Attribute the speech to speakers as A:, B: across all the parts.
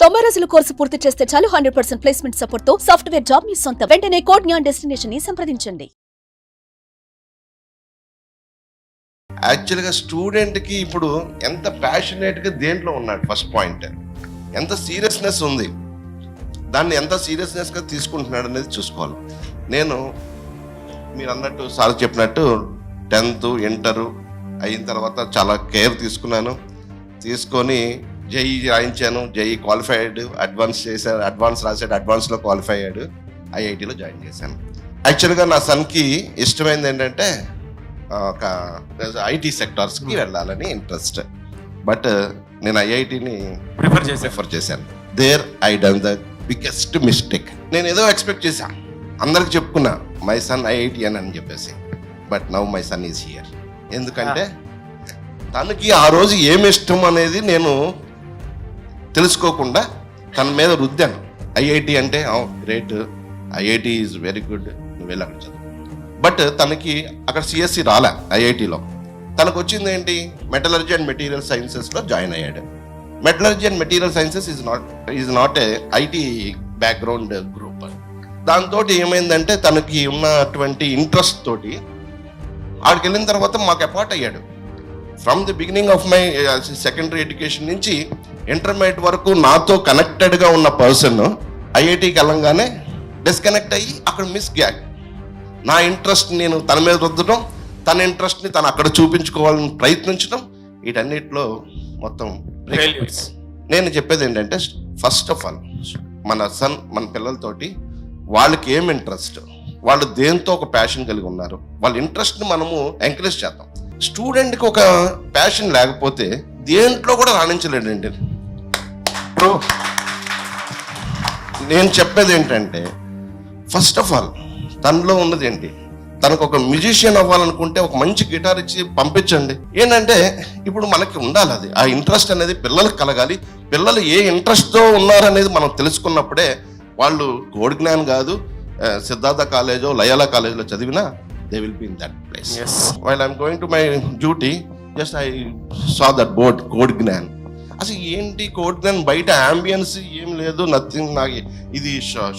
A: 90 రోజుల కోర్సు పూర్తి చేస్తే చాలు 100% ప్లేస్మెంట్ సపోర్ట్ తో సాఫ్ట్వేర్ జాబ్ మీ సొంతం. వెంటనే కోడ్ జ్ఞాన్ డెస్టినేషన్ ని సంప్రదించండి.
B: యాక్చువల్గా స్టూడెంట్కి ఇప్పుడు ఎంత ప్యాషనేట్గా దేంట్లో ఉన్నాడు, ఫస్ట్ పాయింట్ ఎంత సీరియస్నెస్ ఉంది, దాన్ని ఎంత సీరియస్నెస్గా తీసుకుంటున్నాడు అనేది చూసుకోవాలి. నేను మీరు అన్నట్టు సార్ చెప్పినట్టు 10th ఇంటర్ అయిన తర్వాత చాలా కేర్ తీసుకొని జేఈ రాయించాను. జేఈ క్వాలిఫైడ్, అడ్వాన్స్ చేశాను, అడ్వాన్స్ రాశాడు, అడ్వాన్స్లో క్వాలిఫై అయ్యాడు, ఐఐటీలో జాయిన్ చేశాను. యాక్చువల్గా నా సన్కి ఇష్టమైంది ఏంటంటే ఒక ఐటీ సెక్టార్స్కి వెళ్ళాలని ఇంట్రెస్ట్, బట్ నేను ఐఐటీని ప్రిఫర్ చేశాను. There I done the biggest mistake. నేను ఏదో ఎక్స్పెక్ట్ చేశాను, అందరికి చెప్పుకున్నా మై సన్ ఐఐటి అని చెప్పేసి, but now my son is here. ఎందుకంటే తనకి ఆ రోజు ఏమి ఇష్టం అనేది నేను తెలుసుకోకుండా తన మీద రుద్దాను. ఐఐటి అంటే great, IIT is very good, నువ్వు వెళ్ళి అక్కడ చదువు. బట్ తనకి అక్కడ సిఎస్సి రాలే. ఐఐటిలో తనకు వచ్చింది ఏంటి, మెటలర్జీ అండ్ మెటీరియల్ సైన్సెస్లో జాయిన్ అయ్యాడు. Metallurgy and material sciences is not a IT background group. దాంతో ఏమైందంటే తనకి ఉన్నటువంటి ఇంట్రెస్ట్ తోటి ఆడికి వెళ్ళిన తర్వాత మాకు అపార్ట్ అయ్యాడు. From the beginning of my secondary education నుంచి ఇంటర్మీడియట్ వరకు నాతో కనెక్టెడ్గా ఉన్న పర్సన్ ఐఐటికి వెళ్ళంగానే డిస్కనెక్ట్ అయ్యి అక్కడ మిస్ గ్యాక్. నా ఇంట్రెస్ట్ నేను తన మీద రుద్దడం, తన ఇంట్రెస్ట్ని తను అక్కడ చూపించుకోవాలని ప్రయత్నించడం, వీటన్నిటిలో మొత్తం నేను చెప్పేది ఏంటంటే, ఫస్ట్ ఆఫ్ ఆల్ మన పిల్లలతోటి వాళ్ళకి ఏం ఇంట్రెస్ట్, వాళ్ళు దేంతో ఒక ప్యాషన్ కలిగి ఉన్నారు, వాళ్ళ ఇంట్రెస్ట్ని మనము ఎంకరేజ్ చేద్దాం. స్టూడెంట్కి ఒక ప్యాషన్ లేకపోతే దేంట్లో కూడా రాణించలేడండి. ఇప్పుడు నేను చెప్పేది ఏంటంటే, ఫస్ట్ ఆఫ్ ఆల్ తనలో ఉన్నది ఏంటి, తనకు ఒక మ్యూజిషియన్ అవ్వాలనుకుంటే ఒక మంచి గిటార్ ఇచ్చి పంపించండి. ఏంటంటే ఇప్పుడు మనకి ఉండాలి అది, ఆ ఇంట్రెస్ట్ అనేది పిల్లలకు కలగాలి. పిల్లలు ఏ ఇంట్రెస్ట్తో ఉన్నారనేది మనం తెలుసుకున్నప్పుడే వాళ్ళు కోడ్ జ్ఞాన్ కాదు, సిద్ధార్థ కాలేజో లయాలా కాలేజ్లో చదివినా they will be in that place. Yes. While I'm going to my duty, just I saw that board, code Gyan. అసలు ఏంటి కోడ్ జ్ఞాన్, బయట అంబియన్స్ ఏం లేదు, నథింగ్. నాకు ఇది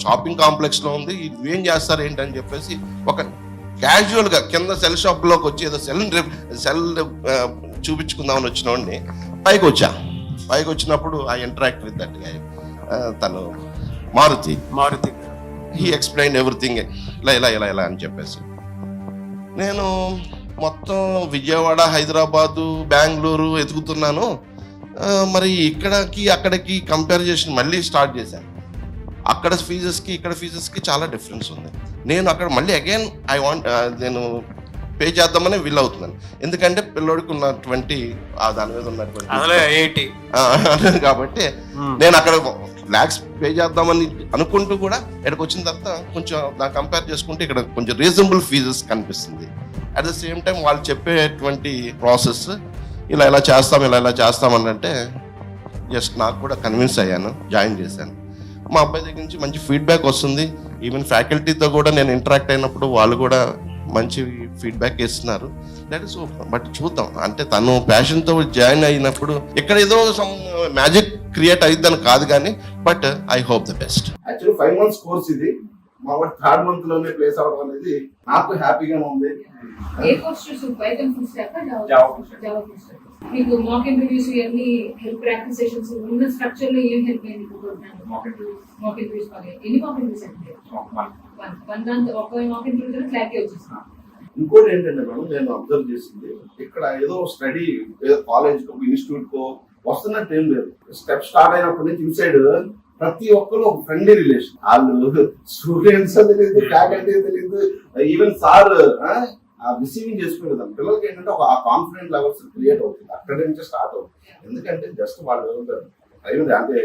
B: షాపింగ్ కాంప్లెక్స్లో ఉంది, ఇది ఏం చేస్తారు ఏంటని చెప్పేసి ఒక క్యాజువల్గా కింద సెల్ షాప్లోకి వచ్చి ఏదో సెల్ చూపించుకుందామని వచ్చినోడిని పైకి వచ్చినప్పుడు I interact with that guy. తను మారుతి హీ ఎక్స్ప్లెయిన్ ఎవ్రీథింగ్ ఇలా అని చెప్పేసి, నేను మొత్తం విజయవాడ, హైదరాబాదు, బెంగళూరు ఎదుగుతున్నాను. మరి అక్కడికి కంపేర్ చేసి మళ్ళీ స్టార్ట్ చేశాను. అక్కడ ఫీజెస్కి ఇక్కడ ఫీజెస్కి చాలా డిఫరెన్స్ ఉంది. నేను అక్కడ మళ్ళీ అగైన్ నేను పే చేద్దామని వీల్ అవుతున్నాను. ఎందుకంటే పిల్లోడికి ఉన్నటువంటి దాని మీద ఉన్నటువంటి కాబట్టి నేను అక్కడ లాక్స్ పే చేద్దామని అనుకుంటూ కూడా ఇక్కడికి వచ్చిన తర్వాత కొంచెం దాన్ని కంపేర్ చేసుకుంటే ఇక్కడ కొంచెం రీజనబుల్ ఫీజెస్ కనిపిస్తుంది. అట్ ద సేమ్ టైం వాళ్ళు చెప్పేటువంటి ప్రాసెస్ ఇలా చేస్తాం అంటే జస్ట్ నాకు కూడా కన్విన్స్ అయ్యాను, జాయిన్ చేశాను. మా అబ్బాయి దగ్గర నుంచి మంచి ఫీడ్బ్యాక్ వస్తుంది. ఈవెన్ ఫ్యాకల్టీతో కూడా నేను ఇంటరాక్ట్ అయినప్పుడు వాళ్ళు కూడా మంచి ఫీడ్బ్యాక్ ఇస్తున్నారు. That is super. బట్ చూద్దాం, అంటే తను ప్యాషన్తో జాయిన్ అయినప్పుడు ఇక్కడ ఏదో సమ్ మ్యాజిక్ క్రియేట్ అయిద్దని కాదు కానీ, but I hope the best.
C: Actually 5 months course ఇది, మా వాడు 3rd month లోనే ప్లేస్ అవడం అనేది నాకు హ్యాపీగా ఉంది.
D: ఏ కోర్స్ చూసి Python full stock Java full stock మీకు మాక్ ఇంటర్వ్యూస్ ఇవన్నీ హెల్ప్ ప్రాక్టీస్ సెషన్స్ ఉన్న స్ట్రక్చర్ లో ఏం హెల్ప్ అయ్యింది? మాక్ ఇంటర్వ్యూస్ వల్ల ఎన్ని మాక్ ఇంటర్వ్యూస్ అంటే వన్ దాంతో ఒక మాక్ ఇంటర్వ్యూ క్లారిటీ వచ్చేస్తుంది.
C: ఇంకోటి ఏంటంటే మేడం, నేను అబ్జర్వ్ చేసింది, ఇక్కడ ఏదో స్టడీ ఏదో కాలేజ్ కో ఇన్స్టిట్యూట్ కో వస్తున్నట్టు ఏం లేదు. స్టెప్ స్టార్ట్ అయినప్పటి నుంచి ఇన్సైడ్ ప్రతి ఒక్కరు ఒక ఫ్రెండ్లీ రిలేషన్. వాళ్ళు స్టూడెంట్స్ తెలియదు, ఫ్యాకల్టీ తెలియదు, ఈవెన్ సార్ రిసీవింగ్ చేసుకునేది. పిల్లలకి ఏంటంటే ఒక కాన్ఫిడెంట్ లెవెల్స్ క్రియేట్ అవుతుంది, అక్కడి నుంచే స్టార్ట్ అవుతుంది. ఎందుకంటే జస్ట్ వాళ్ళు అంటే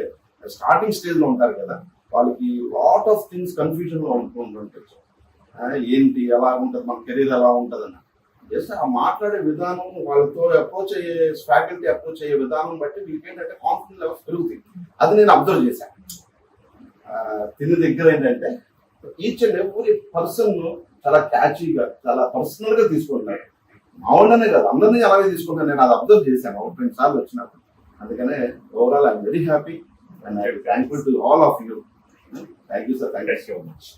C: స్టార్టింగ్ స్టేజ్ లో ఉంటారు కదా, వాళ్ళకి లాట్ ఆఫ్ థింగ్స్ కన్ఫ్యూజన్ లో ఉంటుంటారు. ఏంటి ఎలా ఉంటుంది, మన కెరీర్ ఎలా ఉంటుంది అని జస్ట్ ఆ మాట్లాడే విధానం, వాళ్ళతో అప్రోచ్ అయ్యే ఫ్యాకల్టీ అప్రోచ్ అయ్యే విధానం బట్టి వీళ్ళకి ఏంటంటే కాన్ఫిడెన్స్ లెవెల్స్ పెరుగుతాయి. అది నేను అబ్జర్వ్ చేశాను. తిని దగ్గర ఏంటంటే ఈచ్ అండ్ ఎవ్రీ పర్సన్ చాలా క్యాచీగా, చాలా పర్సనల్ గా తీసుకుంటున్నారు. మామూలుగానే కాదు, అందరినీ అలాగే తీసుకుంటాను. నేను అది అబ్జర్వ్ చేశాను 2 సార్లు వచ్చినప్పుడు. అందుకనే overall I'm very happy. And I am thankful to all of you. Thank you, sir. Thank you so much.